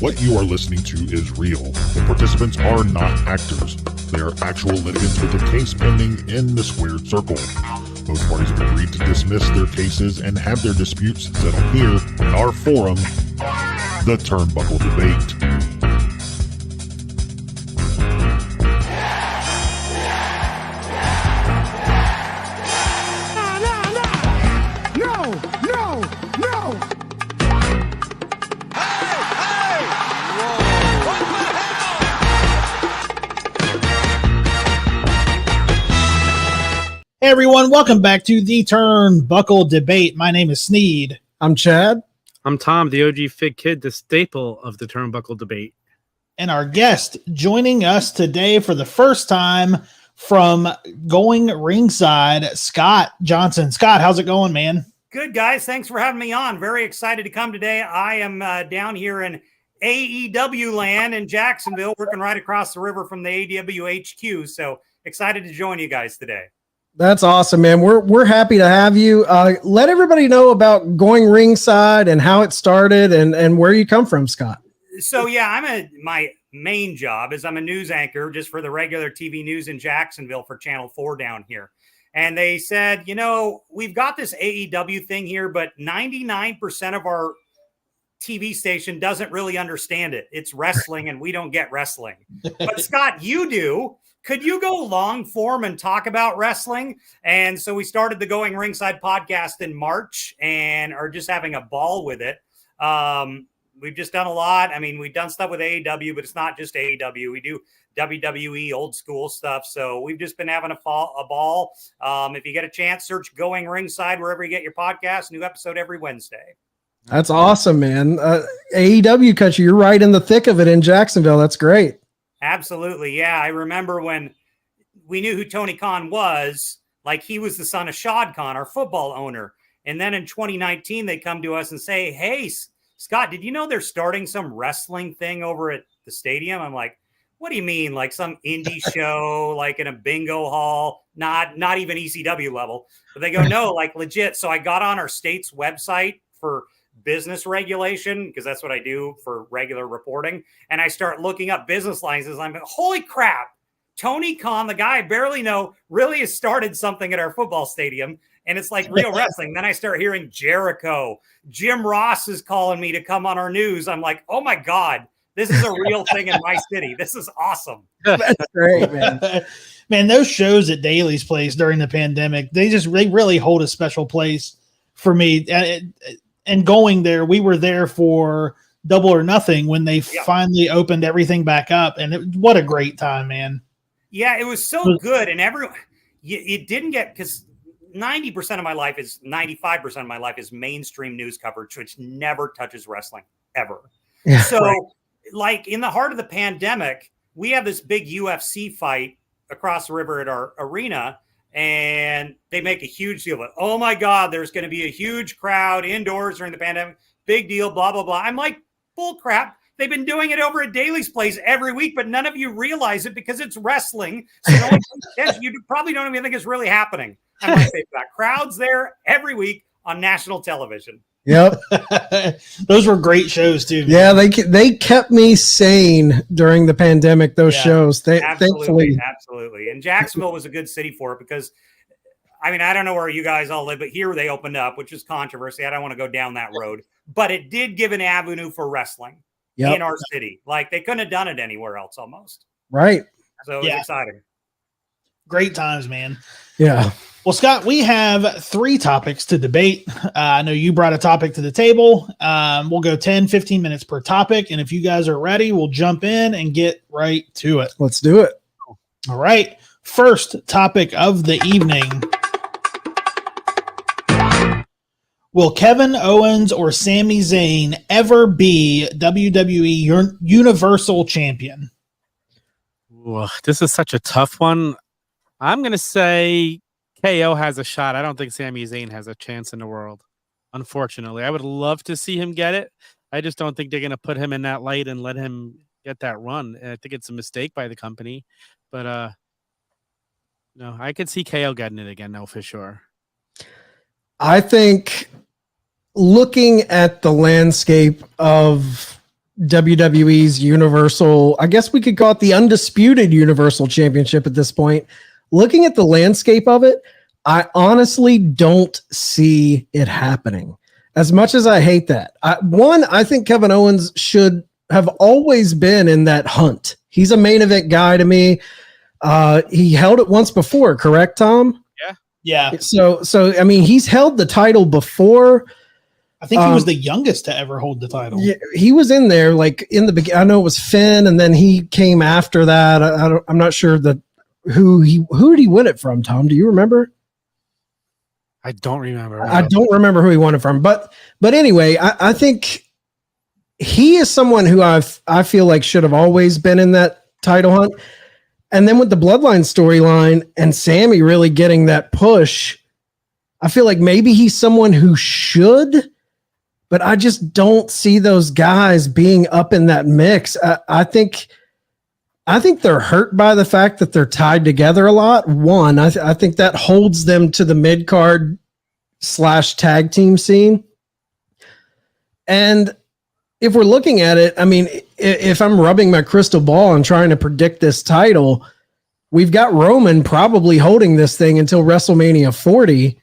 What you are listening to is real. The participants are not actors. They are actual litigants with a case pending in the squared circle. Both parties have agreed to dismiss their cases and have their disputes settled here in our forum, the Turnbuckle Debate. Hey everyone, welcome back to the Turnbuckle Debate. My name is Sneed. I'm Chad. I'm Tom, the OG Fig Kid, the staple of the Turnbuckle Debate. And our guest joining us today for the first time from Going Ringside, Scott Johnson. Scott, how's it going, man? Good, guys. Thanks for having me on. Very excited to come today. I am down here in AEW land in Jacksonville, working right across the river from the AEW HQ. So excited to join you guys today. That's awesome, man. We're happy to have you. Let everybody know about Going Ringside and how it started and where you come from, Scott. So yeah, my main job is I'm a news anchor just for the regular TV news in Jacksonville for Channel 4 down here. And they said, you know, we've got this AEW thing here, but 99% of our TV station doesn't really understand it. It's wrestling and we don't get wrestling. But Scott, you do. Could you go long form and talk about wrestling? And so we started the Going Ringside podcast in March and are just having a ball with it. We've just done a lot. I mean, we've done stuff with AEW, but it's not just AEW. We do WWE old school stuff. So we've just been having a ball. If you get a chance, search Going Ringside wherever you get your podcast. New episode every Wednesday. That's awesome, man. AEW country, you're right in the thick of it in Jacksonville. That's great. Absolutely. Yeah. I remember when we knew who Tony Khan was, like he was the son of Shad Khan, our football owner. And then in 2019, they come to us and say, hey, Scott, did you know they're starting some wrestling thing over at the stadium? I'm like, what do you mean? Like some indie show, like in a bingo hall, not even ECW level. But they go, no, like legit. So I got on our state's website for business regulation, because that's what I do for regular reporting. And I start looking up business licenses. I'm like, holy crap, Tony Khan, the guy I barely know, really has started something at our football stadium. And it's like real wrestling. Then I start hearing Jericho. Jim Ross is calling me to come on our news. I'm like, oh my God, this is a real thing in my city. This is awesome. That's great, man. Man, those shows at Daly's Place during the pandemic, they really hold a special place for me. And going there, we were there for Double or Nothing when they finally opened everything back up. And what a great time, man. Yeah, it was so good. And it didn't get, because 95% of my life is mainstream news coverage, which never touches wrestling ever. Yeah, so right. Like in the heart of the pandemic, we have this big UFC fight across the river at our arena. And they make a huge deal of it. Oh my God, there's going to be a huge crowd indoors during the pandemic. Big deal, blah, blah, blah. I'm like, bull crap. They've been doing it over at Daly's Place every week, but none of you realize it because it's wrestling. So no one you probably don't even think it's really happening. I'm like, they've got crowds there every week on national television. Yep. Those were great shows too. Man. Yeah, they kept me sane during the pandemic, those shows. Absolutely. And Jacksonville was a good city for it because, I mean, I don't know where you guys all live, but here they opened up, which is controversy. I don't want to go down that road. But it did give an avenue for wrestling in our city. Like they couldn't have done it anywhere else almost. Right. So it was exciting. Great times, man. Yeah. Well, Scott, we have 3 topics to debate. I know you brought a topic to the table. We'll go 10, 15 minutes per topic. And if you guys are ready, we'll jump in and get right to it. Let's do it. All right. First topic of the evening. Will Kevin Owens or SAMI ZAYN ever be WWE Universal Champion? Ooh, this is such a tough one. I'm going to say KO has a shot. I don't think SAMI ZAYN has a chance in the world. Unfortunately, I would love to see him get it. I just don't think they're going to put him in that light and let him get that run. And I think it's a mistake by the company, but no, I could see KO getting it again, though, for sure. I think looking at the landscape of WWE's Universal, I guess we could call it the undisputed Universal Championship at this point. Looking at the landscape of it, I honestly don't see it happening. As much as I hate that. I think Kevin Owens should have always been in that hunt. He's a main event guy to me. He held it once before, correct, Tom? Yeah. So I mean, he's held the title before. I think he was the youngest to ever hold the title. Yeah, he was in there like in the beginning. I know it was Finn, and then he came after that. I'm not sure who did he win it from, Tom? Do you remember? I don't remember. I don't remember who he won it from, but anyway, I think he is someone who I feel like should have always been in that title hunt. And then with the Bloodline storyline and Sammy really getting that push, I feel like maybe he's someone who should, but I just don't see those guys being up in that mix. I think they're hurt by the fact that they're tied together a lot. One, I think that holds them to the mid-card / tag team scene. And if we're looking at it, I mean, if I'm rubbing my crystal ball and trying to predict this title, we've got Roman probably holding this thing until WrestleMania 40.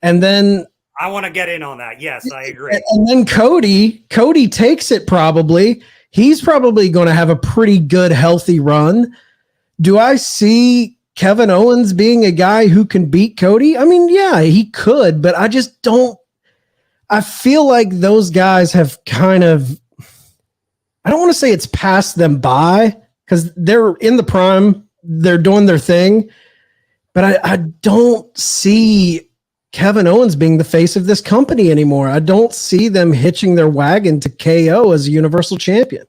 And then I want to get in on that. Yes, I agree. And then Cody takes it probably. He's probably going to have a pretty good, healthy run. Do I see Kevin Owens being a guy who can beat Cody? I mean, yeah, he could, but I just don't. I feel like those guys have kind of, I don't want to say it's passed them by because they're in the prime. They're doing their thing. But I don't see Kevin Owens being the face of this company anymore. I don't see them hitching their wagon to KO as a Universal Champion.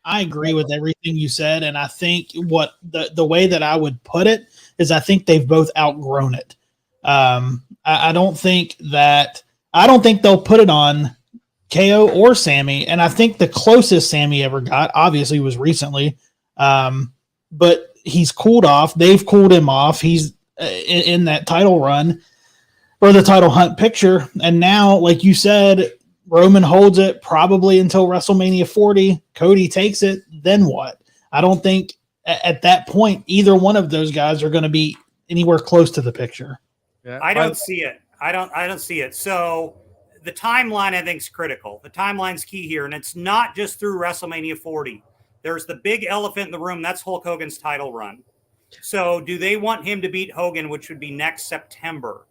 I agree with everything you said. And I think what the way that I would put it is I think they've both outgrown it. I don't think they'll put it on KO or Sammy. And I think the closest Sammy ever got obviously was recently. But he's cooled off. They've cooled him off. He's in that title run or the title hunt picture. And now, like you said, Roman holds it probably until WrestleMania 40. Cody takes it. Then what? I don't think at that point, either one of those guys are going to be anywhere close to the picture. Yeah. I don't see it. I don't see it. So the timeline, I think, is critical. The timeline's key here, and it's not just through WrestleMania 40. There's the big elephant in the room. That's Hulk Hogan's title run. So do they want him to beat Hogan, which would be next September?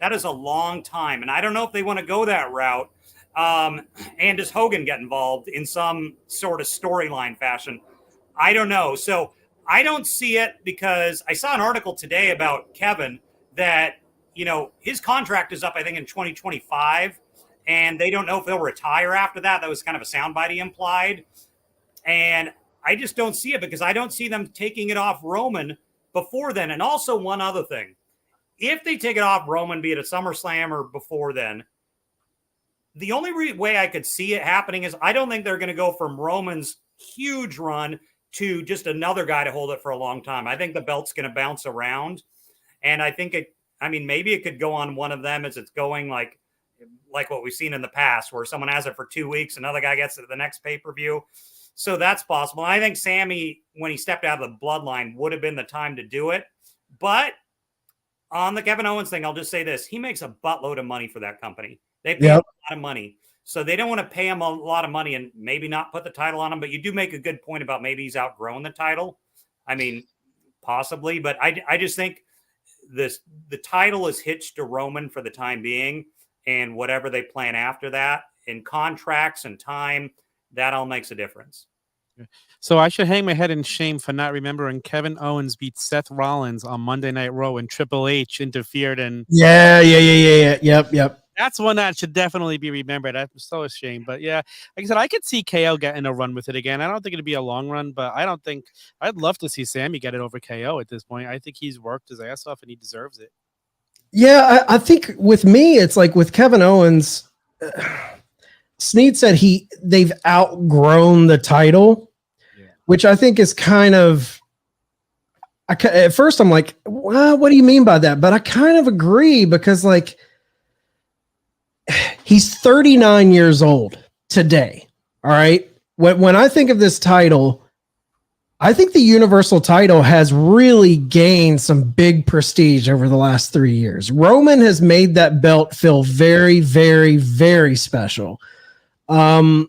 That is a long time, and I don't know if they want to go that route. And does Hogan get involved in some sort of storyline fashion? I don't know. So I don't see it because I saw an article today about Kevin that, his contract is up, I think, in 2025, and they don't know if they'll retire after that. That was kind of a soundbite he implied. And I just don't see it because I don't see them taking it off Roman before then. And also one other thing, if they take it off Roman, be it at SummerSlam or before then, the only way I could see it happening is I don't think they're going to go from Roman's huge run to just another guy to hold it for a long time. I think the belt's going to bounce around. And I think maybe it could go on one of them as it's going like what we've seen in the past where someone has it for 2 weeks, another guy gets it at the next pay-per-view. So that's possible. I think Sammy, when he stepped out of the bloodline, would have been the time to do it. But on the Kevin Owens thing, I'll just say this. He makes a buttload of money for that company. They pay him a lot of money. So they don't want to pay him a lot of money and maybe not put the title on him. But you do make a good point about maybe he's outgrown the title. I mean, possibly. But I just think the title is hitched to Roman for the time being. And whatever they plan after that in contracts and time, that all makes a difference. So I should hang my head in shame for not remembering Kevin Owens beat Seth Rollins on Monday Night Raw when Triple H interfered. And yeah. Yep. That's one that should definitely be remembered. I'm so ashamed. But yeah, like I said, I could see KO getting a run with it again. I don't think it'd be a long run, but I'd love to see Sammy get it over KO at this point. I think he's worked his ass off and he deserves it. Yeah, I think with me, it's like with Kevin Owens, Snead said they've outgrown the title, which I think is kind of, at first I'm like, well, what do you mean by that? But I kind of agree because like he's 39 years old today. All right. when I think of this title, I think the Universal title has really gained some big prestige over the last 3 years. Roman has made that belt feel very, very, very special. And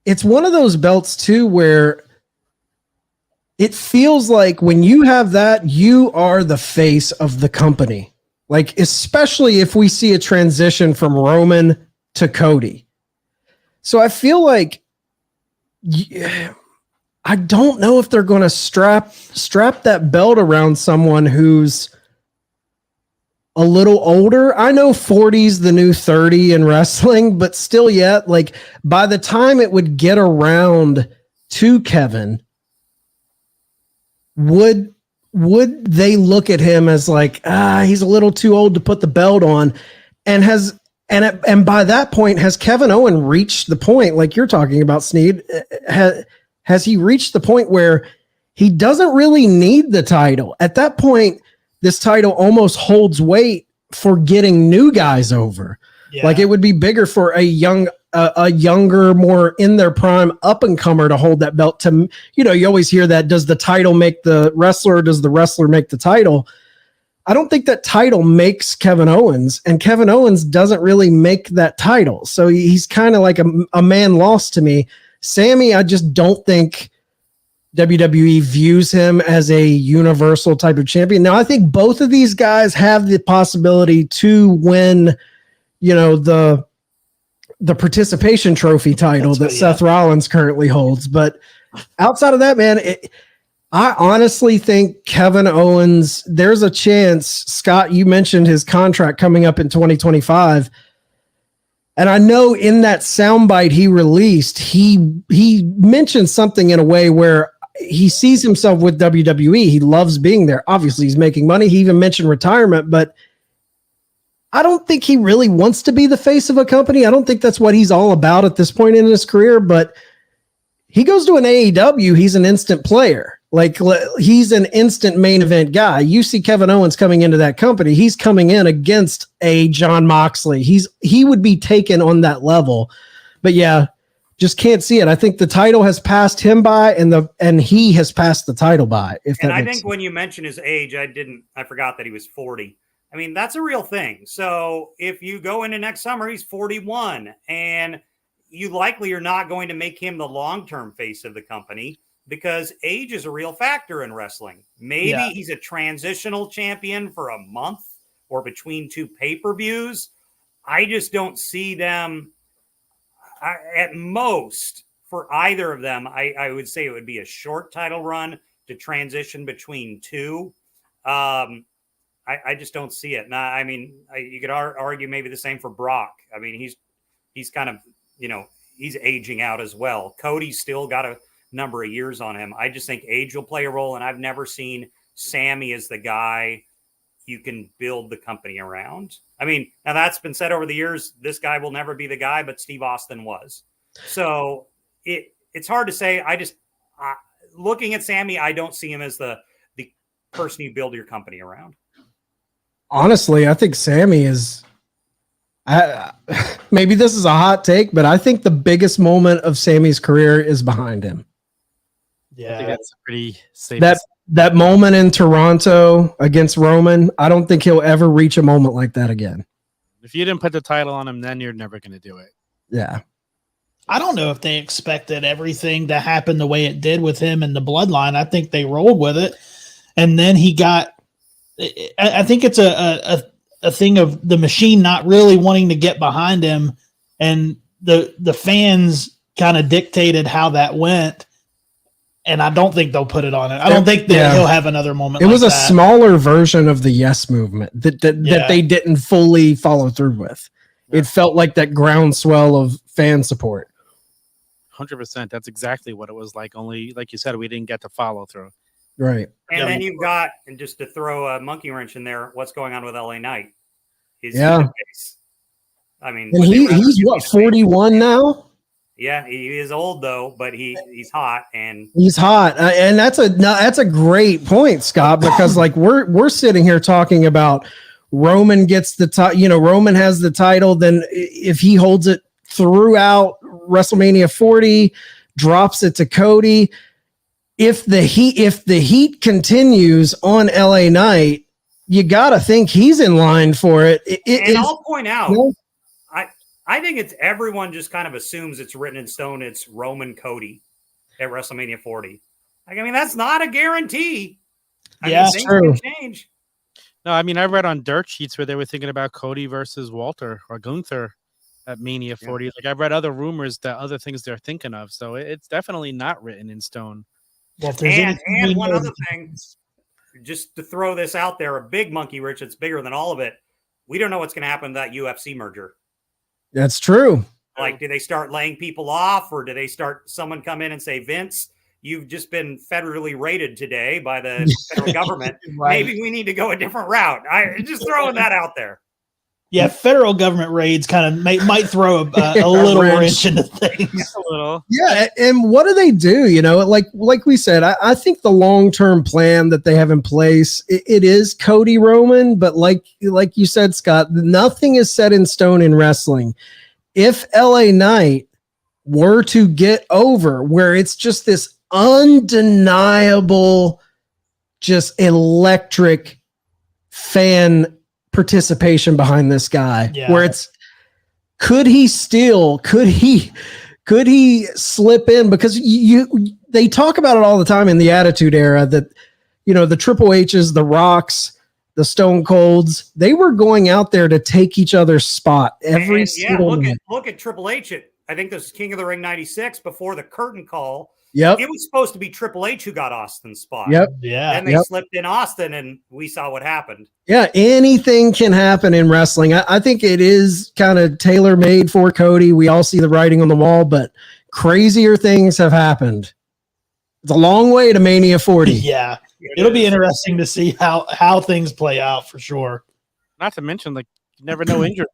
it's one of those belts too, where it feels like when you have that, you are the face of the company. Like, especially if we see a transition from Roman to Cody. So I feel like, I don't know if they're going to strap that belt around someone who's a little older. I know 40's the new 30 in wrestling, but still yet, like, by the time it would get around to Kevin, would they look at him as like, he's a little too old to put the belt on? And by that point, has Kevin Owens reached the point, like you're talking about, Sneed? Has he reached the point where he doesn't really need the title? At that point, this title almost holds weight for getting new guys over. Yeah. Like, it would be bigger for a younger, more in their prime up-and-comer to hold that belt. To, you always hear that, does the title make the wrestler, or does the wrestler make the title? I don't think that title makes Kevin Owens, and Kevin Owens doesn't really make that title. So he's kind of like a man lost to me. Sammy, I just don't think WWE views him as a universal type of champion. Now, I think both of these guys have the possibility to win, the participation trophy title that Seth Rollins currently holds. But outside of that, man, I honestly think Kevin Owens, there's a chance. Scott, you mentioned his contract coming up in 2025. And I know in that soundbite he released, he mentioned something in a way where he sees himself with WWE. He loves being there. Obviously, he's making money. He even mentioned retirement, but I don't think he really wants to be the face of a company. I don't think that's what he's all about at this point in his career, but he goes to an AEW, he's an instant player. Like, he's an instant main event guy. You see Kevin Owens coming into that company, he's coming in against a John Moxley. He would be taken on that level. But yeah, just can't see it. I think the title has passed him by, and he has passed the title by. And I think when you mentioned his age, I forgot that he was 40. I mean, that's a real thing. So if you go into next summer, he's 41, and you likely are not going to make him the long-term face of the company, because age is a real factor in wrestling. Maybe he's a transitional champion for a month or between two pay-per-views. I just don't see them at most for either of them. I would say it would be a short title run to transition between two. I just don't see it. Now, I mean, you could argue maybe the same for Brock. I mean, he's kind of, he's aging out as well. Cody's still got a number of years on him. I just think age will play a role, and I've never seen Sammy as the guy you can build the company around. I mean, now that's been said over the years. This guy will never be the guy, but Steve Austin was. So it's hard to say. Looking at Sammy, I don't see him as the person you build your company around. Honestly, I think Sammy is. Maybe this is a hot take, but I think the biggest moment of Sammy's career is behind him. Yeah, I think that's pretty safe. That moment in Toronto against Roman, I don't think he'll ever reach a moment like that again. If you didn't put the title on him, then you're never going to do it. Yeah. I don't know if they expected everything to happen the way it did with him and the bloodline. I think they rolled with it. And then he got, I think it's a thing of the machine not really wanting to get behind him, and the fans kind of dictated how that went. And I don't think they'll put it on it. I don't think that he'll have another moment. It was a smaller version of the Yes movement that they didn't fully follow through with. It felt like that groundswell of fan support. 100%. That's exactly what it was like. Only, like you said, we didn't get to follow through. Right. And then you've got, and just to throw a monkey wrench in there, what's going on with LA Knight? I mean, and he's what, 41 now? Yeah, he is old though, but he's hot, and he's hot, and that's a great point, Scott, because like we're sitting here talking about Roman gets the title. Roman has the title. Then if he holds it throughout WrestleMania 40, drops it to Cody. If the heat continues on LA Knight, you got to think he's in line for it. I'll point out, I think it's everyone just kind of assumes it's written in stone. It's Roman Cody at WrestleMania 40. Like, I mean, that's not a guarantee. Things can change. No, I mean, I read on dirt sheets where they were thinking about Cody versus Walter or Gunther at Mania 40. Yeah. Like, I've read other rumors that other things they're thinking of. So it's definitely not written in stone. Well, and one other thing, just to throw this out there, a big monkey wrench that's bigger than all of it. We don't know what's going to happen to that UFC merger. That's true. Like, do they start laying people off, or do they start someone come in and say, Vince, you've just been federally raided today by the federal government. Right. Maybe we need to go a different route. I just throwing that out there. Yeah, federal government raids kind of might throw a little wrench into things. A little. Yeah, and what do they do? You know, like we said, I think the long-term plan that they have in place, it is Cody Roman, but like you said, Scott, nothing is set in stone in wrestling. If LA Knight were to get over where it's just this undeniable, just electric fan participation behind this guy, where it's, could he slip in? Because they talk about it all the time in the Attitude Era that, you know, the Triple H's, the Rocks, the Stone Colds, they were going out there to take each other's spot every single night. Look at Triple H. I think this is King of the Ring 96 before the curtain call. Yep. It was supposed to be Triple H who got Austin's spot. Yep. Yeah. And they slipped in Austin, and we saw what happened. Yeah. Anything can happen in wrestling. I think it is kind of tailor-made for Cody. We all see the writing on the wall, but crazier things have happened. It's a long way to Mania 40. Yeah. It'll be interesting to see how things play out for sure. Not to mention, like, you never know injuries.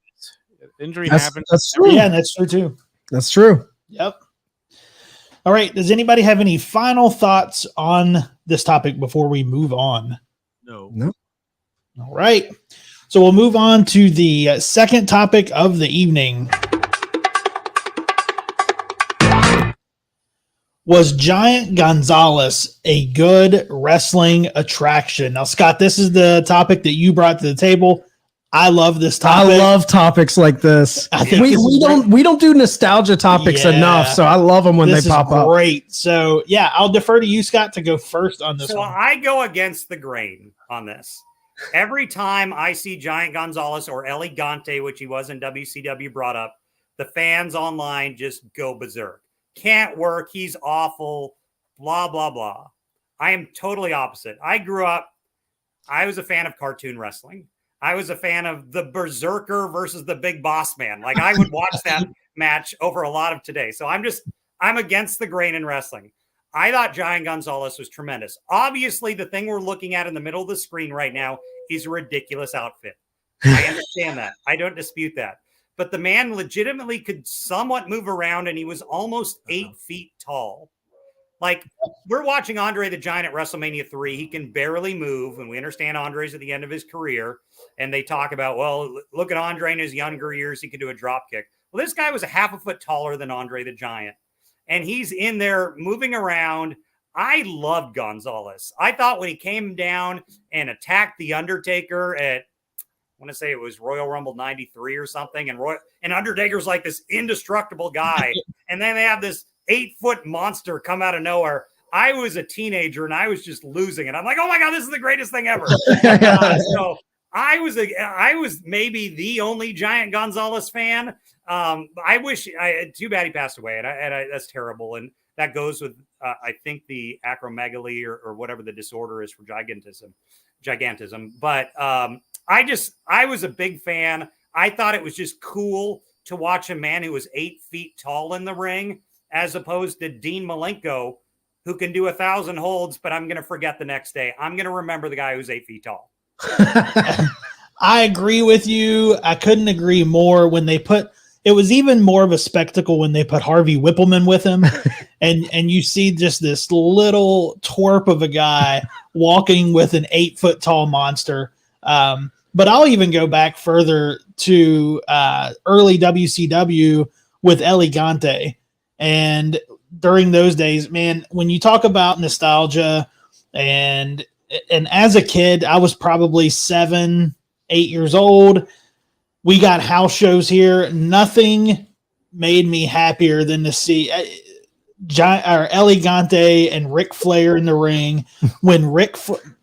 Injury happens. That's true. Yeah, that's true too. That's true. Yep. All right. Does anybody have any final thoughts on this topic before we move on? No. All right. So we'll move on to the second topic of the evening. Was Giant Gonzales a good wrestling attraction? Now, Scott, this is the topic that you brought to the table. I love this topic. I love topics like this. I think we don't do nostalgia topics enough, so I love them when they pop up. Great. So yeah, I'll defer to you, Scott, to go first on this one. So I go against the grain on this. Every time I see Giant Gonzales or Elegante, which he was in WCW, brought up, the fans online just go berserk. Can't work. He's awful. Blah, blah, blah. I am totally opposite. I grew up, I was a fan of cartoon wrestling. I was a fan of the Berserker versus the Big Boss Man. Like, I would watch that match over a lot of today. So I'm against the grain in wrestling. I thought Giant Gonzales was tremendous. Obviously, the thing we're looking at in the middle of the screen right now is a ridiculous outfit. I understand that. I don't dispute that. But the man legitimately could somewhat move around, and he was almost 8 feet tall. Like, we're watching Andre the Giant at WrestleMania 3. He can barely move, and we understand Andre's at the end of his career. And they talk about, well, look at Andre in his younger years. He could do a drop kick. Well, this guy was a half a foot taller than Andre the Giant. And he's in there moving around. I loved Gonzales. I thought when he came down and attacked The Undertaker at, I want to say it was Royal Rumble 93 or something. And Undertaker's like this indestructible guy. And then they have this 8-foot monster come out of nowhere. I was a teenager and I was just losing it. I'm like, oh my God, this is the greatest thing ever. So I was maybe the only Giant Gonzales fan. I wish, too bad he passed away, and that's terrible. And that goes with, I think, the acromegaly or whatever the disorder is for gigantism. But I was a big fan. I thought it was just cool to watch a man who was 8 feet tall in the ring, as opposed to Dean Malenko, who can do 1,000 holds, but I'm going to forget the next day. I'm going to remember the guy who's 8 feet tall. I agree with you. I couldn't agree more. When they put, it was even more of a spectacle when they put Harvey Whippleman with him, and you see just this little twerp of a guy walking with an 8 foot tall monster. But I'll even go back further to early WCW with Elegante. And during those days, man, when you talk about nostalgia and as a kid, I was probably 7, 8 years old. We got house shows here. Nothing made me happier than to see Elegante and Ric Flair in the ring. When Ric Flair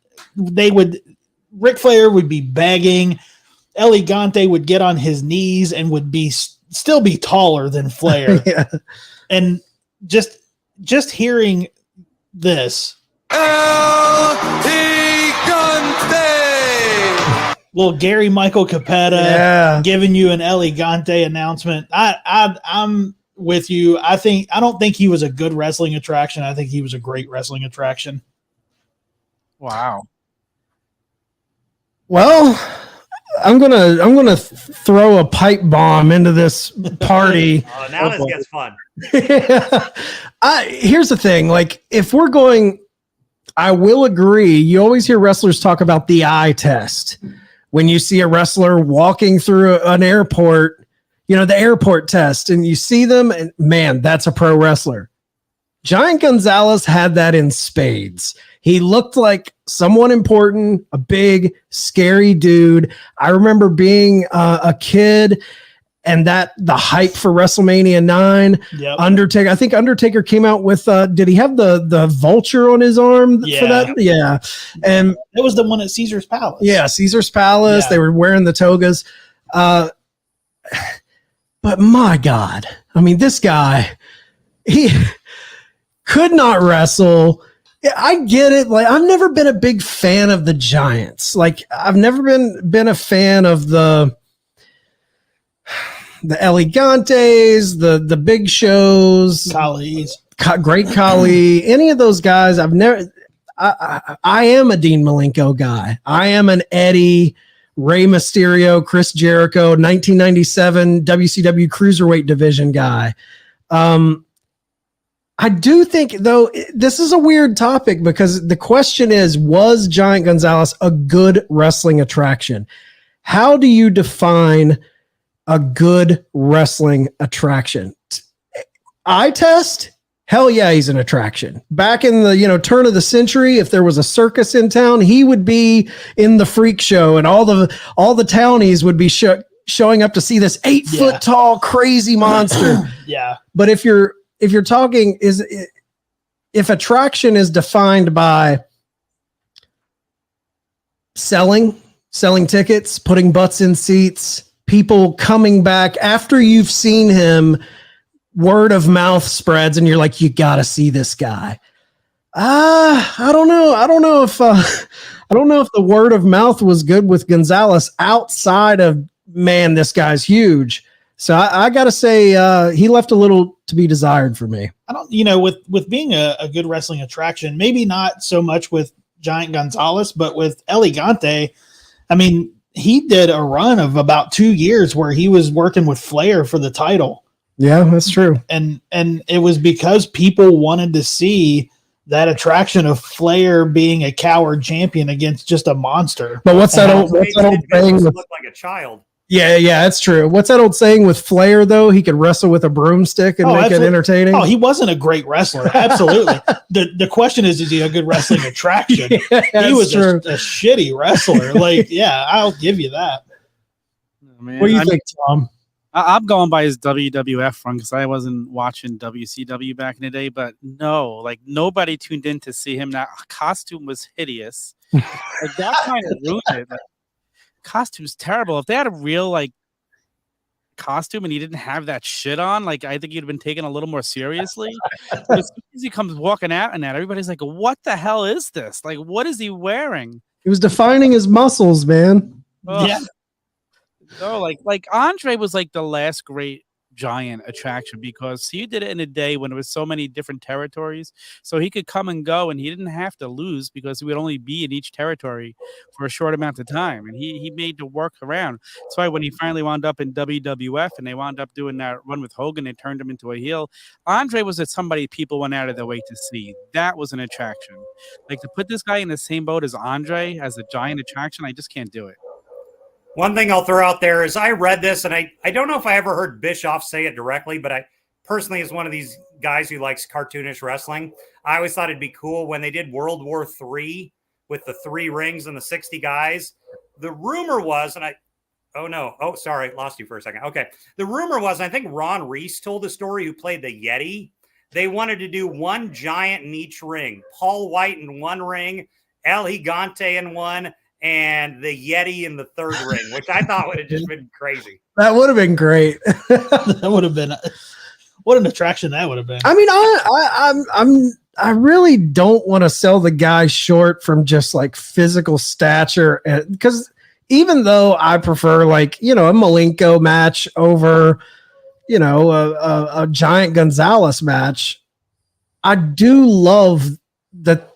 would be begging, Elegante would get on his knees and would still be taller than Flair. Yeah. And just hearing this. Little Gary Michael Capetta giving you an Elegante announcement. I'm with you. I don't think he was a good wrestling attraction. I think he was a great wrestling attraction. Wow. Well, I'm gonna throw a pipe bomb into this party. Oh, now this gets fun. Here's the thing. Like, if we're going, I will agree. You always hear wrestlers talk about the eye test. When you see a wrestler walking through an airport, the airport test, and you see them, and man, that's a pro wrestler. Giant Gonzales had that in spades. He looked like someone important, a big, scary dude. I remember being a kid and the hype for WrestleMania 9. Yep. Undertaker. I think Undertaker came out with, did he have the vulture on his arm for that? Yeah. And it was the one at Caesar's Palace. Yeah, Caesar's Palace. Yeah. They were wearing the togas. But my God, I mean, this guy, he could not wrestle. I get it. Like, I've never been a big fan of the Giants. Like, I've never been a fan of the Elegantes, the Big Shows, Khali's, Great Khali, any of those guys. I've never. I am a Dean Malenko guy. I am an Eddie, Rey Mysterio, Chris Jericho, 1997 WCW Cruiserweight Division guy. I do think, though, this is a weird topic because the question is, was Giant Gonzales a good wrestling attraction? How do you define a good wrestling attraction? Eye test? Hell yeah, he's an attraction. Back in the turn of the century, if there was a circus in town, he would be in the freak show, and all the townies would be showing up to see this 8 foot tall crazy monster. Yeah. But if you're talking, if attraction is defined by selling tickets, putting butts in seats, people coming back after you've seen him, word of mouth spreads and you're like, you got to see this guy. I don't know. I don't know if the word of mouth was good with Gonzales outside of, man, this guy's huge. So I got to say, he left a little to be desired for me. I don't, with being a good wrestling attraction, maybe not so much with Giant Gonzales, but with Elegante, I mean, he did a run of about 2 years where he was working with Flair for the title. Yeah, that's true. And it was because people wanted to see that attraction of Flair being a coward champion against just a monster. But what's that old saying? Look like a child. Yeah, that's true. What's that old saying with Flair, though? He could wrestle with a broomstick and make it entertaining. Oh, he wasn't a great wrestler. Absolutely. The question is he a good wrestling attraction? Yeah, he was a shitty wrestler. Like, yeah, I'll give you that. Oh, man. What do you think, Tom? I'm going by his WWF run because I wasn't watching WCW back in the day. But no, like nobody tuned in to see him. That costume was hideous. Like that kind of ruined it. Like, costume's terrible. If they had a real costume and he didn't have that shit on, I think he'd have been taken a little more seriously. But as soon as he comes walking out and that, everybody's like, what the hell is this? Like, what is he wearing? He was defining his muscles, man. Yeah. No, like Andre was like the last great Giant attraction because he did it in a day when there was so many different territories, so he could come and go and he didn't have to lose because he would only be in each territory for a short amount of time, and he made the work around. That's why when he finally wound up in WWF and they wound up doing that run with Hogan, they turned him into a heel. Andre was somebody people went out of their way to see. That was an attraction. Like, to put this guy in the same boat as Andre as a Giant attraction, I just can't do it. One thing I'll throw out there is I read this, and I don't know if I ever heard Bischoff say it directly, but I personally, as one of these guys who likes cartoonish wrestling, I always thought it'd be cool when they did World War III with the 3 rings and the 60 guys. The rumor was, sorry, lost you for a second. Okay. The rumor was, I think Ron Reese told the story, who played the Yeti. They wanted to do one giant in each ring. Paul White in one ring, El Gigante in one, and the Yeti in the 3rd ring, which I thought would have just been crazy. That would have been great. That would have been what an attraction that would have been. I mean, I really don't want to sell the guy short from just like physical stature, because even though I prefer like, a Malenko match over, a Giant Gonzales match, I do love that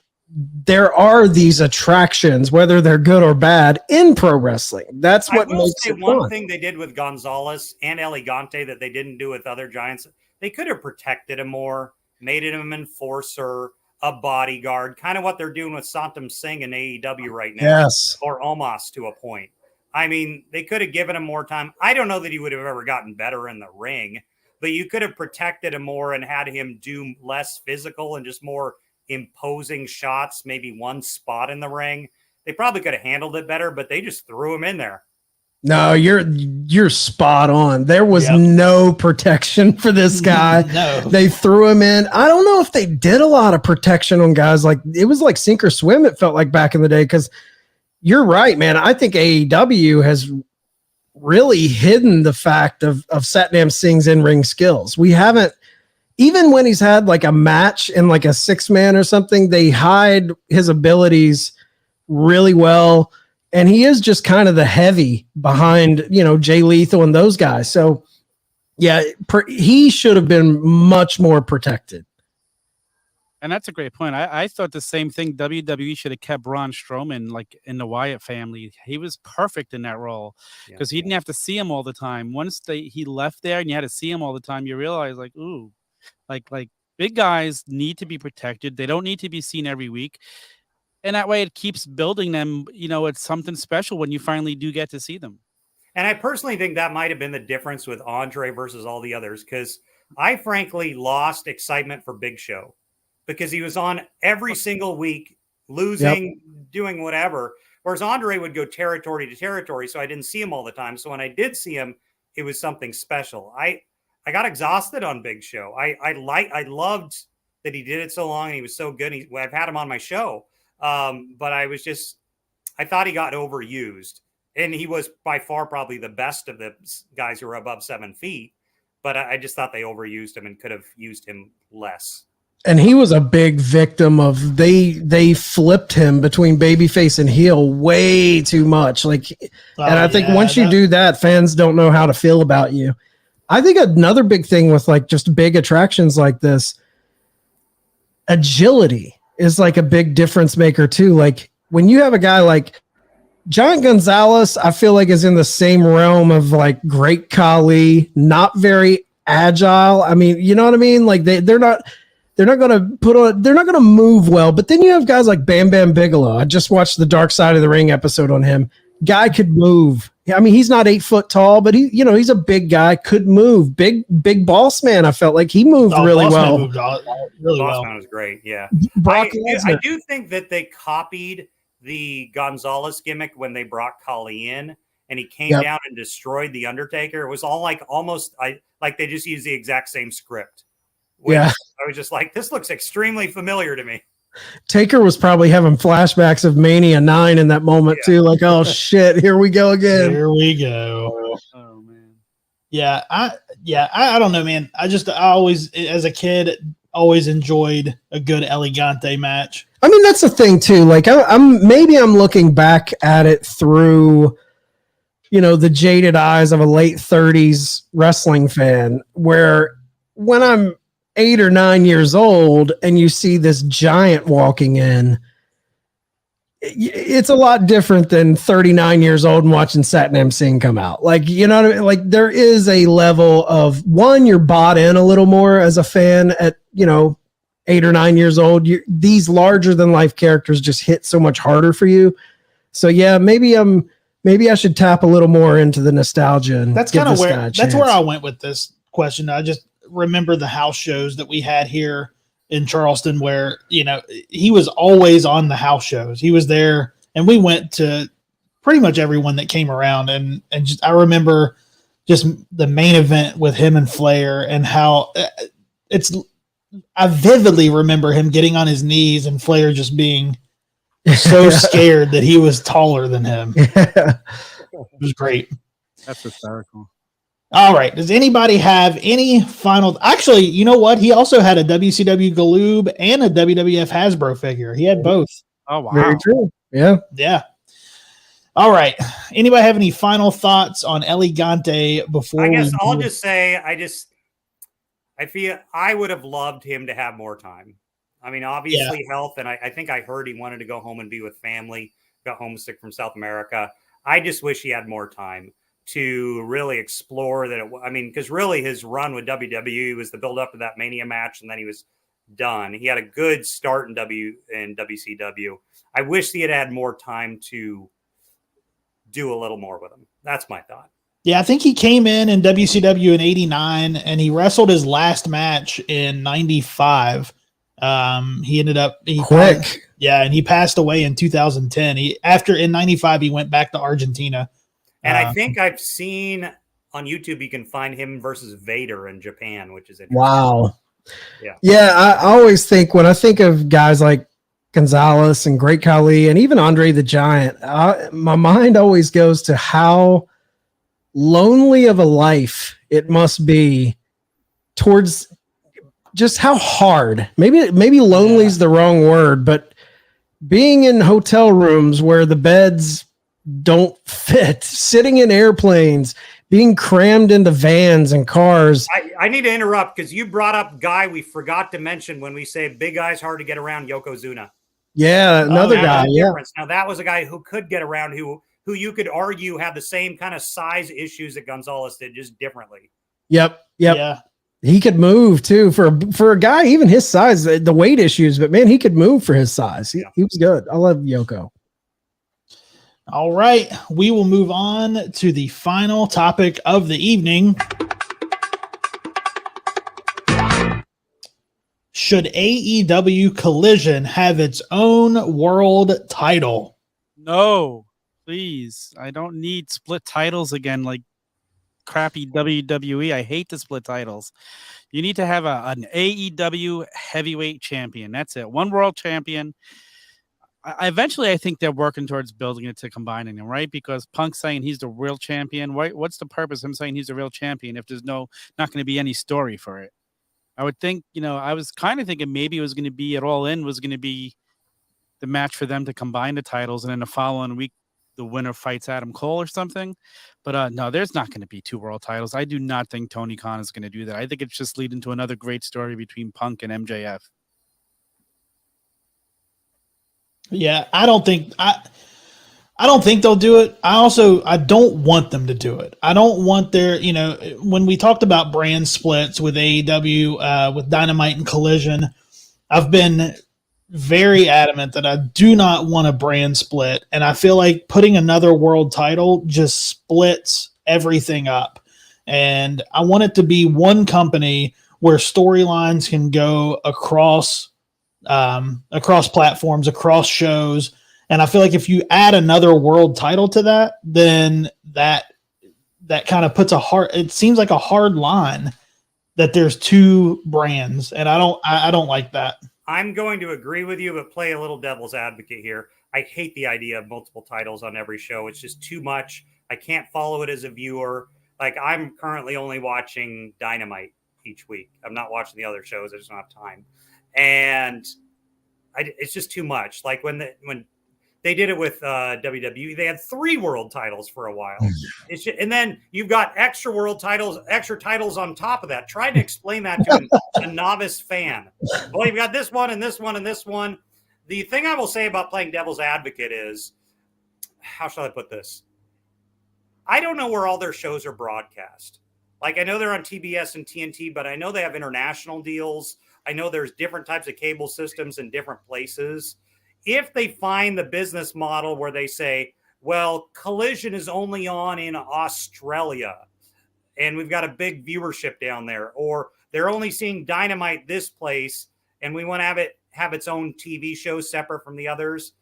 there are these attractions, whether they're good or bad, in pro wrestling. That's what makes it one fun. thing they did with Gonzalez and El Gigante that they didn't do with other Giants, they could have protected him more, made him an enforcer, a bodyguard, kind of what they're doing with Santam Singh in AEW right now. Yes. Or Omos to a point. I mean, they could have given him more time. I don't know that he would have ever gotten better in the ring, but you could have protected him more and had him do less physical and just more imposing shots, maybe one spot in the ring. They probably could have handled it better, but they just threw him in there. No, you're spot on. There was no protection for this guy. No. They threw him in. I don't know if they did a lot of protection on guys. Like, it was like sink or swim, it felt like back in the day, because you're right, man. I think AEW has really hidden the fact of Satnam Singh's in-ring skills. We haven't, even when he's had like a match in like a 6-man or something, they hide his abilities really well. And he is just kind of the heavy behind, Jay Lethal and those guys. So, yeah, he should have been much more protected. And that's a great point. I thought the same thing. WWE should have kept Braun Strowman like in the Wyatt family. He was perfect in that role because he didn't have to see him all the time. Once he left there and you had to see him all the time, you realize like, ooh, like big guys need to be protected. They don't need to be seen every week. And that way it keeps building them. It's something special when you finally do get to see them. And I personally think that might have been the difference with Andre versus all the others, because I frankly lost excitement for Big Show because he was on every single week, losing, doing whatever. Whereas Andre would go territory to territory, so I didn't see him all the time. So when I did see him, it was something special. I got exhausted on Big Show. I loved that he did it so long and he was so good. I've had him on my show. But I thought he got overused, and he was by far probably the best of the guys who are above 7 feet, but I just thought they overused him and could have used him less. And he was a big victim of, they flipped him between babyface and heel way too much. And I think once you do that, fans don't know how to feel about you. I think another big thing with like just big attractions like this, agility is like a big difference maker too. Like when you have a guy like Giant Gonzales, I feel like is in the same realm of like Great Khali, not very agile. I mean, you know what I mean? Like they're not going to move well. But then you have guys like Bam Bam Bigelow. I just watched the Dark Side of the Ring episode on him. Guy could move. I mean, he's not 8 foot tall, but he's a big guy, could move. Big boss man. I felt like he moved really well. Boss man was great. Yeah. I do think that they copied the Gonzalez gimmick when they brought Khali in and he came down and destroyed the Undertaker. It was all like like they just used the exact same script. I was just like, this looks extremely familiar to me. Taker was probably having flashbacks of Mania 9 in that moment too. Like, oh shit, here we go again. Here we go. Oh man. Yeah, I don't know, man. I always, as a kid, always enjoyed a good Elegante match. I mean, that's the thing too. Like, I'm looking back at it through, the jaded eyes of a late 30s wrestling fan, where when I'm 8 or 9 years old and you see this giant walking in, it's a lot different than 39 years old and watching Satnam Singh come out. Like, you know what I mean? Like, there is a level of, one, you're bought in a little more as a fan at, 8 or 9 years old. These larger than life characters just hit so much harder for you. So yeah, maybe I'm maybe I should tap a little more into the nostalgia. And That's kind of where I went with this question. I just remember the house shows that we had here in Charleston where, he was always on the house shows. He was there, and we went to pretty much everyone that came around. And just, I remember just the main event with him and Flair, and how I vividly remember him getting on his knees and Flair just being so scared that he was taller than him. It was great. That's hysterical. All right. Does anybody have any final? Actually, you know what? He also had a WCW Galoob and a WWF Hasbro figure. He had both. Oh, wow. Very true. Yeah. Yeah. All right. Anybody have any final thoughts on Elegante before? I guess I'll just say, I feel I would have loved him to have more time. I mean, obviously health, and I think I heard he wanted to go home and be with family, got homesick from South America. I just wish he had more time to really explore that. Because really his run with WWE was the build up to that Mania match, and then he was done. He had a good start in WCW. I wish he had had more time to do a little more with him. That's my thought. Yeah, I think he came in WCW in '89, and he wrestled his last match in '95. He ended up quick. And he passed away in 2010. In '95, he went back to Argentina. And I think I've seen on YouTube, you can find him versus Vader in Japan, which is interesting. Wow. Yeah. Yeah. I always think, when I think of guys like Gonzalez and Great Khali and even Andre the Giant, my mind always goes to how lonely of a life it must be towards just how hard, maybe lonely is the wrong word, but being in hotel rooms where the beds don't fit, sitting in airplanes, being crammed into vans and cars. I need to interrupt because you brought up guy we forgot to mention when we say big guy's hard to get around, Yokozuna. Yeah, another guy. Yeah. Now that was a guy who could get around, who you could argue had the same kind of size issues that Gonzalez did, just differently. Yep. Yeah. He could move too for a guy even his size, the weight issues, but man, he could move for his size. He was good. I love Yoko. All right. We will move on to the final topic of the evening. Should AEW Collision have its own world title? No, please. I don't need split titles again like crappy WWE. I hate the split titles. You need to have an AEW heavyweight champion. That's it. One world champion. Eventually, I think they're working towards building it to combining them, right? Because Punk's saying he's the real champion. What's the purpose of him saying he's the real champion if there's not going to be any story for it? I would think, I was kind of thinking maybe it was going to be was going to be the match for them to combine the titles, and then the following week, the winner fights Adam Cole or something. But no, there's not going to be two world titles. I do not think Tony Khan is going to do that. I think it's just leading to another great story between Punk and MJF. Yeah, I don't think they'll do it. I don't want them to do it. I don't want when we talked about brand splits with AEW, with Dynamite and Collision, I've been very adamant that I do not want a brand split. And I feel like putting another world title just splits everything up. And I want it to be one company where storylines can go across platforms, across shows. And I feel like if you add another world title to that, then that kind of puts it seems like a hard line that there's two brands. And I don't like that. I'm going to agree with you, but play a little devil's advocate here. I hate the idea of multiple titles on every show. It's just too much. I can't follow it as a viewer. Like, I'm currently only watching Dynamite each week. I'm not watching the other shows. I just don't have time. And it's just too much. Like when they did it with WWE, they had 3 world titles for a while. And then you've got extra world titles, extra titles on top of that. Try to explain that to a novice fan. Well, you've got this one and this one and this one. The thing I will say about playing devil's advocate is, how shall I put this? I don't know where all their shows are broadcast. Like, I know they're on TBS and TNT, but I know they have international deals. I know there's different types of cable systems in different places. If they find the business model where they say, well, Collision is only on in Australia and we've got a big viewership down there, or they're only seeing Dynamite this place and we want to have its own TV show separate from the others.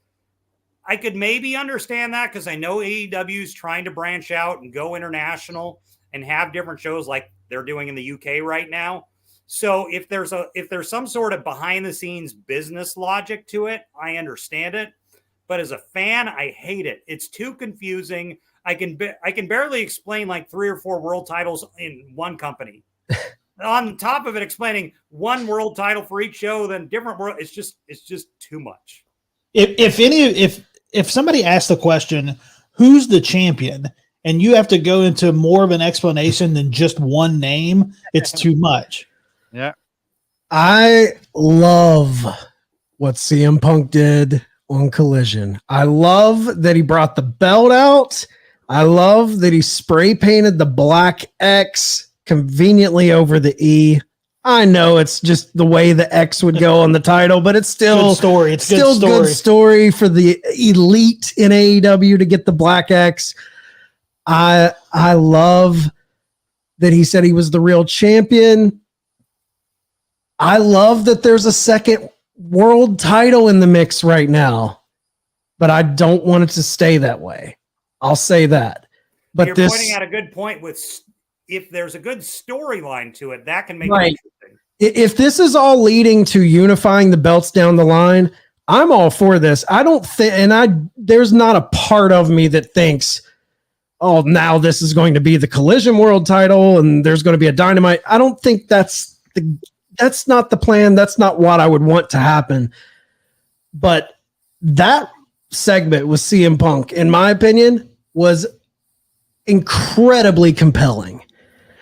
I could maybe understand that because I know AEW is trying to branch out and go international and have different shows like they're doing in the UK right now. So if there's some sort of behind the scenes business logic to it, I understand it. But as a fan, I hate it. It's too confusing. I can barely explain like 3 or 4 world titles in one company. On top of it, explaining one world title for each show, then different world. It's just too much. If somebody asks the question, who's the champion, and you have to go into more of an explanation than just one name, it's too much. Yeah. I love what CM Punk did on Collision. I love that he brought the belt out. I love that he spray painted the black X conveniently over the E. I know it's just the way the X would go on the title, but it's still good story. It's still good story for the elite in AEW to get the black X. I love that he said he was the real champion. I love that there's a second world title in the mix right now, but I don't want it to stay that way. I'll say that. But you're pointing out a good point with if there's a good storyline to it, that can make it interesting. If this is all leading to unifying the belts down the line, I'm all for this. I don't think, there's not a part of me that thinks, oh, now this is going to be the Collision world title and there's going to be a Dynamite. I don't think that's not the plan. That's not what I would want to happen. But that segment with CM Punk, in my opinion, was incredibly compelling.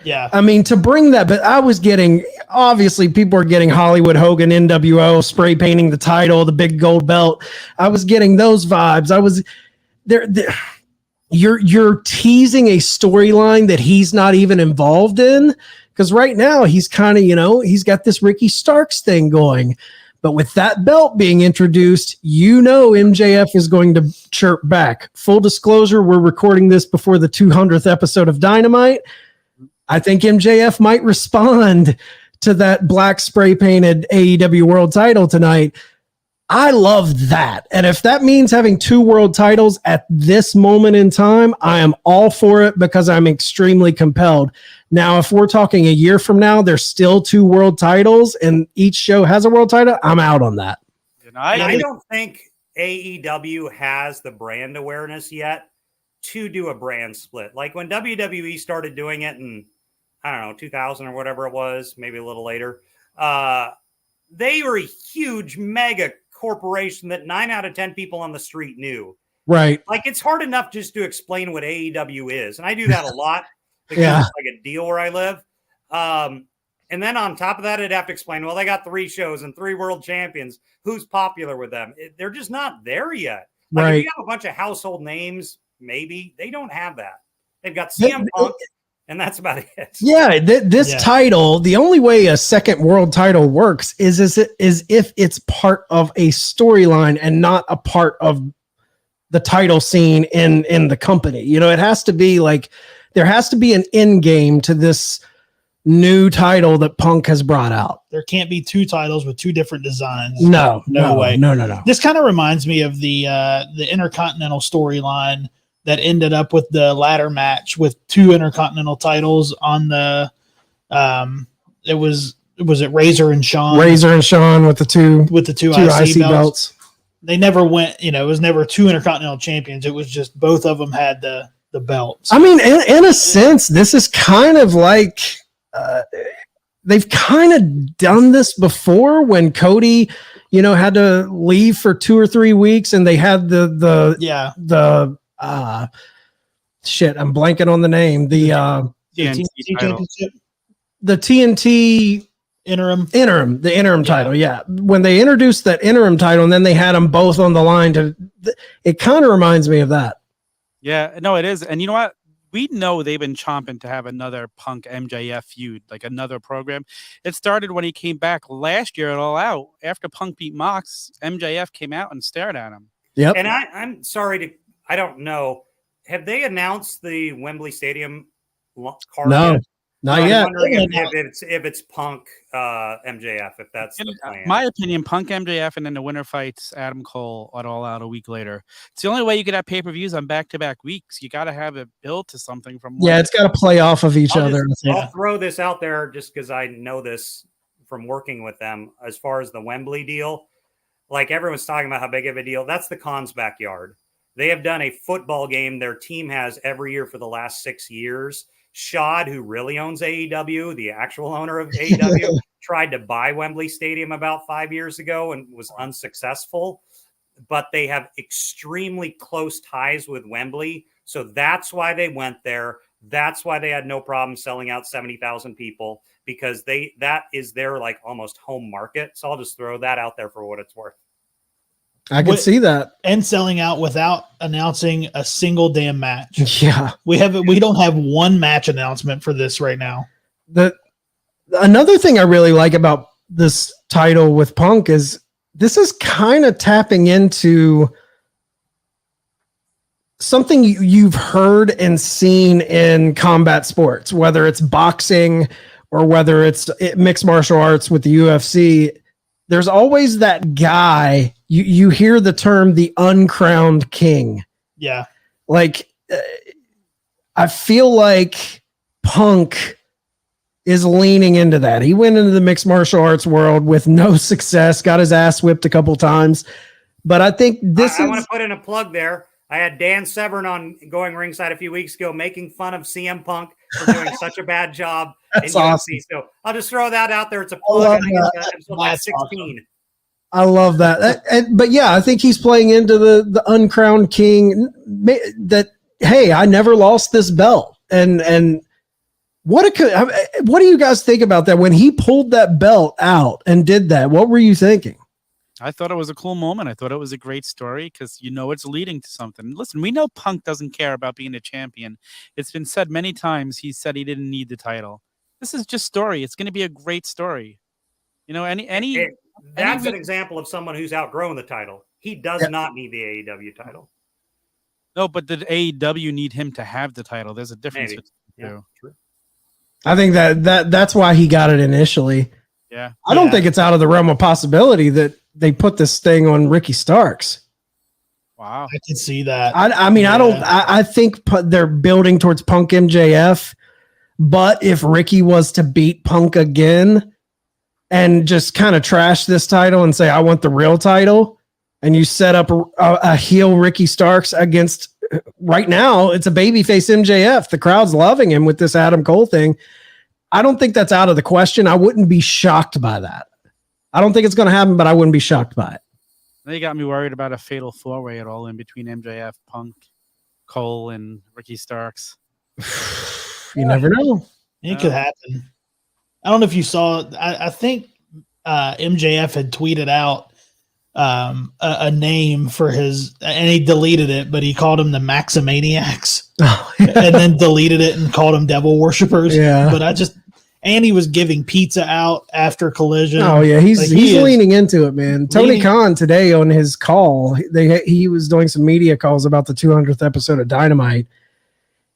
Yeah. I mean, to bring that, but I was getting, obviously people are getting Hollywood Hogan NWO spray painting the title, the big gold belt. I was getting those vibes. I was there. You're teasing a storyline that he's not even involved in. Because right now he's kind of, he's got this Ricky Starks thing going. But with that belt being introduced, MJF is going to chirp back. Full disclosure, we're recording this before the 200th episode of Dynamite. I think MJF might respond to that black spray painted AEW world title tonight. I love that. And if that means having 2 world titles at this moment in time, I am all for it because I'm extremely compelled. Now, if we're talking a year from now, there's still 2 world titles and each show has a world title, I'm out on that. I don't think AEW has the brand awareness yet to do a brand split. Like when WWE started doing it in, 2000 or whatever it was, maybe a little later, they were a huge mega corporation that 9 out of 10 people on the street knew. Right. Like it's hard enough just to explain what AEW is. And I do that a lot because it's like a deal where I live. And then on top of that, I'd have to explain, well, they got 3 shows and 3 world champions. Who's popular with them? They're just not there yet. Like if you have a bunch of household names, maybe they don't have that. They've got CM Punk. And that's about it. Yeah, this title, the only way a second world title works is if it's part of a storyline and not a part of the title scene in the company. It has to be like there has to be an end game to this new title that Punk has brought out. There can't be 2 titles with 2 different designs. No way. No. This kind of reminds me of the Intercontinental storyline that ended up with the ladder match with 2 Intercontinental titles on the was it Razor and Sean with the two IC belts. They never went, it was never 2 Intercontinental champions. It was just both of them had the belts. I mean, in a sense, this is kind of like they've kind of done this before when Cody, had to leave for 2 or 3 weeks and they had shit, I'm blanking on the name. The TNT interim title. Yeah. When they introduced that interim title and then they had them both on the line it kind of reminds me of that. Yeah, no, it is. And you know what? We know they've been chomping to have another Punk MJF feud, like another program. It started when he came back last year at All Out. After Punk beat Mox, MJF came out and stared at him. Yep. And I'm sorry I don't know. Have they announced the Wembley Stadium card No, yet? not I'm yet. wondering if it's Punk MJF, if that's the plan. My opinion, Punk MJF, and then the winner fights Adam Cole at All Out a week later. It's the only way you could have pay-per-views on back-to-back weeks. You got to have it built to something from one. Yeah, it's got to play off of each other. I'll throw this out there just because I know this from working with them. As far as the Wembley deal, like everyone's talking about how big of a deal, that's the Khan's backyard. They have done a football game their team has every year for the last 6 years. Shad, who really owns AEW, the actual owner of AEW, tried to buy Wembley Stadium about 5 years ago and was unsuccessful. But they have extremely close ties with Wembley. So that's why they went there. That's why they had no problem selling out 70,000 people, because that is their like almost home market. So I'll just throw that out there for what it's worth. I can see that. And selling out without announcing a single damn match. Yeah. We don't have one match announcement for this right now. Another thing I really like about this title with Punk is this is kind of tapping into something you've heard and seen in combat sports, whether it's boxing or whether it's mixed martial arts with the UFC. There's always that guy, you hear the term the uncrowned king. Yeah. Like, I feel like Punk is leaning into that. He went into the mixed martial arts world with no success, got his ass whipped a couple times. But I think I want to put in a plug there. I had Dan Severn on Going Ringside a few weeks ago making fun of CM Punk for doing such a bad job in awesome. UFC. So I'll just throw that out there. It's a plug. That's 16. Awesome. I love that. But yeah, I think he's playing into the uncrowned king that, hey, I never lost this belt. And what do you guys think about that? When he pulled that belt out and did that, what were you thinking? I thought it was a cool moment. I thought it was a great story because it's leading to something. Listen, we know Punk doesn't care about being a champion. It's been said many times. He said he didn't need the title. This is just story. It's going to be a great story. That's an example of someone who's outgrown the title. He does not need the AEW title. No, but the AEW need him to have the title. There's a difference. True. I think that's why he got it initially. Yeah. I don't think it's out of the realm of possibility that they put this thing on Ricky Starks. Wow. I can see that. I think they're building towards Punk MJF, but if Ricky was to beat Punk again and just kind of trash this title and say, I want the real title, and you set up a heel Ricky Starks against, right now, it's a babyface MJF. The crowd's loving him with this Adam Cole thing. I don't think that's out of the question. I wouldn't be shocked by that. I don't think it's going to happen, but I wouldn't be shocked by it. They got me worried about a fatal four-way at all in between MJF, Punk, Cole, and Ricky Starks. You never know. It could happen. I don't know if you saw. I think MJF had tweeted out a name for his, and he deleted it, but he called him the Maximaniacs, and then deleted it and called them devil worshippers. Yeah, but and he was giving pizza out after Collision. Oh yeah, he's leaning into it, man. Tony Khan today on his call, he was doing some media calls about the 200th episode of Dynamite.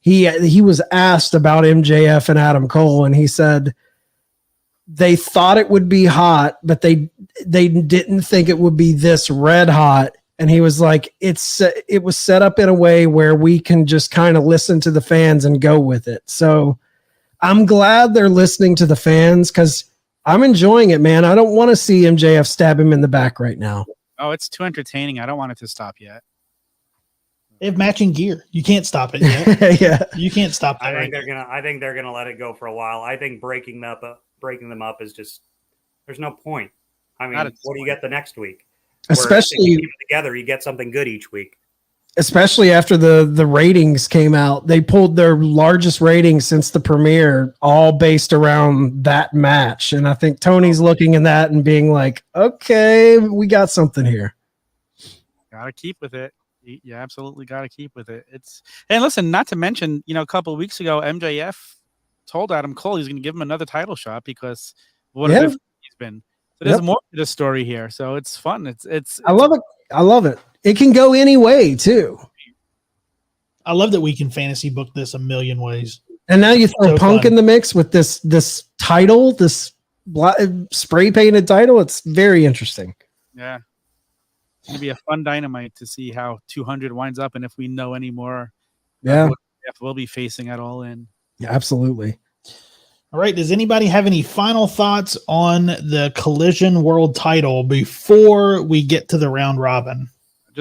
He was asked about MJF and Adam Cole, and he said they thought it would be hot, but they didn't think it would be this red hot. And he was like, it was set up in a way where we can just kind of listen to the fans and go with it. So I'm glad they're listening to the fans because I'm enjoying it, man. I don't want to see MJF stab him in the back right now. Oh, it's too entertaining. I don't want it to stop yet. They have matching gear. You can't stop it yet. Yeah, you can't stop that. I think they're gonna let it go for a while. I think breaking them up is just, there's no point. I mean, what do you get the next week? Especially keep it together, you get something good each week. Especially after the ratings came out, they pulled their largest ratings since the premiere, all based around that match. And I think Tony's looking at that and being like, okay, we got something here. Gotta keep with it. You absolutely gotta keep with it. And listen, not to mention, a couple of weeks ago, MJF told Adam Cole he's going to give him another title shot because what a difference he's been. So there's more to the story here. So it's fun. It's I love it. I love it. It can go any way too. I love that we can fantasy book this a million ways. And now you throw So Punk fun. in the mix with this title, this spray painted title. It's very interesting. Yeah. It's going to be a fun Dynamite to see how 200 winds up and if we know any more. Yeah, We'll be facing at All In. yeah, absolutely. All right. Does anybody have any final thoughts on the Collision World title before we get to the round robin?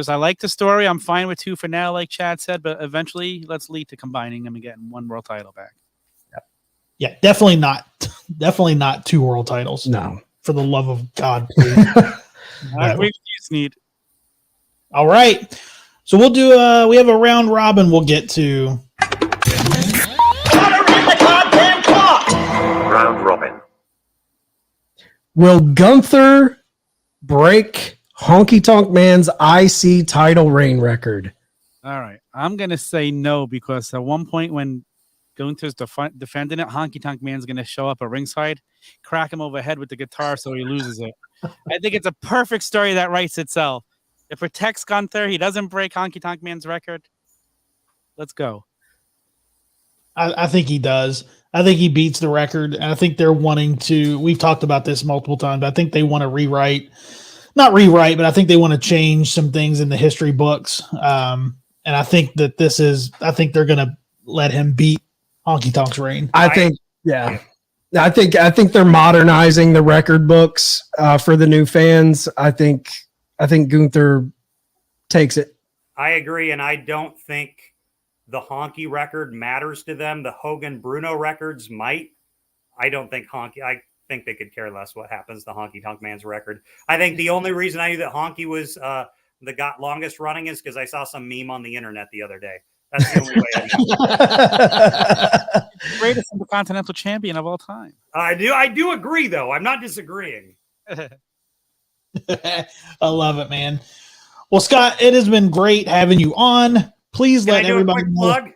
I like the story. I'm fine with 2 for now, like Chad said, but eventually let's lead to combining them and getting 1 world title back. Yeah, definitely not 2 world titles. No. For the love of God, please. We just need. All right. So we'll do we have a round robin we'll get to. Round robin. Will Gunther break Honky Tonk Man's IC title reign record? All right. I'm going to say no because at one point when Gunther's defending it, Honky Tonk Man's going to show up at ringside, crack him over the head with the guitar so he loses it. I think it's a perfect story that writes itself. It protects Gunther. He doesn't break Honky Tonk Man's record. Let's go. I think he does. I think he beats the record. And I think they're wanting to, we've talked about this multiple times, but I think they want to not rewrite, but I think they want to change some things in the history books. And I think that I think they're going to let him beat Honky Tonk's reign. I think they're modernizing the record books for the new fans. I think Gunther takes it. I agree, and I don't think the Honky record matters to them. The Hogan Bruno records might. I don't think I think they could care less what happens to Honky Tonk Man's record. I think the only reason I knew that Honky was the longest running is because I saw some meme on the internet the other day. That's the only way I know. Greatest Intercontinental Champion of all time. I do agree, though. I'm not disagreeing. I love it, man. Well, Scott, it has been great having you on. Please Can I let do a everybody quick know. plug?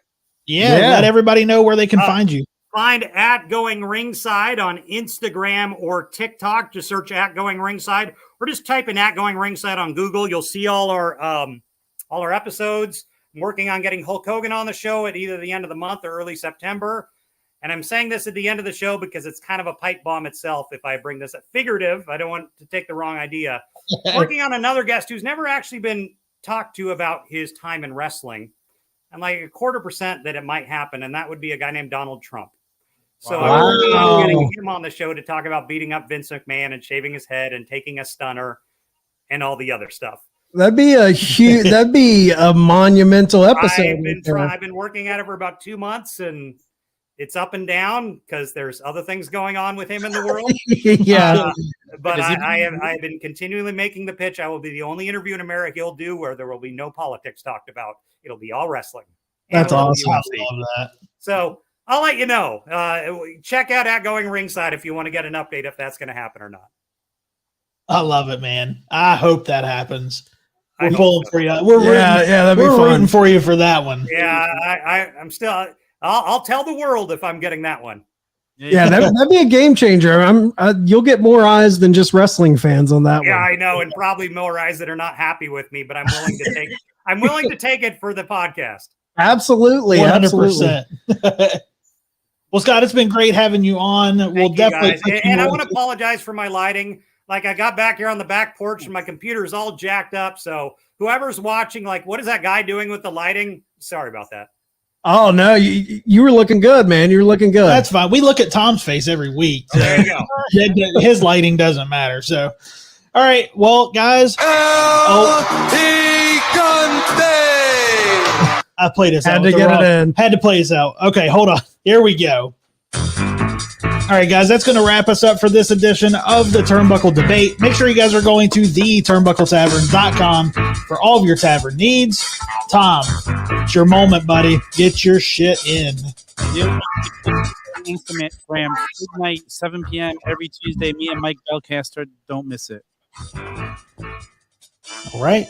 Yeah, let everybody know where they can find you. Find at Going Ringside on Instagram or TikTok. Just search at Going Ringside, or just type in at Going Ringside on Google. You'll see all our episodes. I'm working on getting Hulk Hogan on the show at either the end of the month or early September. And I'm saying this at the end of the show because it's kind of a pipe bomb itself if I bring this up. Figurative. I don't want to take the wrong idea. Working on another guest who's never actually been talked to about his time in wrestling. And like 0.25% that it might happen. And that would be a guy named Donald Trump. So I'm working on getting him on the show to talk about beating up Vince McMahon and shaving his head and taking a stunner and all the other stuff. That'd be a monumental episode. I've been working at it for about 2 months, and it's up and down because there's other things going on with him in the world. Yeah. But I have been continually making the pitch. I will be the only interview in America he'll do where there will be no politics talked about. It'll be all wrestling. That's awesome. I love that. So I'll let you know. Check out at Going Ringside if you want to get an update if that's going to happen or not. I love it, man. I hope that happens. We're I pulling hope for so. you. We're that'd be we're fun. rooting for you for that one. Yeah, I'm still. I'll tell the world if I'm getting that one. Yeah, that'd be a game changer. You'll get more eyes than just wrestling fans on that Yeah, one. I know, and probably more eyes that are not happy with me, but I'm willing to take. I'm willing to take it for the podcast. Absolutely, 100%. Well, Scott, it's been great having you on. We'll definitely. And I want to apologize for my lighting. Like I got back here on the back porch and my computer is all jacked up. So whoever's watching, like, what is that guy doing with the lighting? Sorry about that. Oh no, you were looking good, man. You were looking good. That's fine. We look at Tom's face every week. So There you go. his lighting doesn't matter. So, all right. Well, guys. I played this out. Had to get it in. Had to play this out. Okay, hold on. Here we go. All right, guys, that's going to wrap us up for this edition of the Turnbuckle Debate. Make sure you guys are going to theturnbuckletavern.com for all of your tavern needs. Tom, it's your moment, buddy. Get your shit in. Instagram, midnight, 7 p.m. every Tuesday. Me and Mike Belcaster. Don't miss it. All right.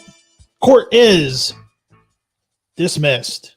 Court is dismissed.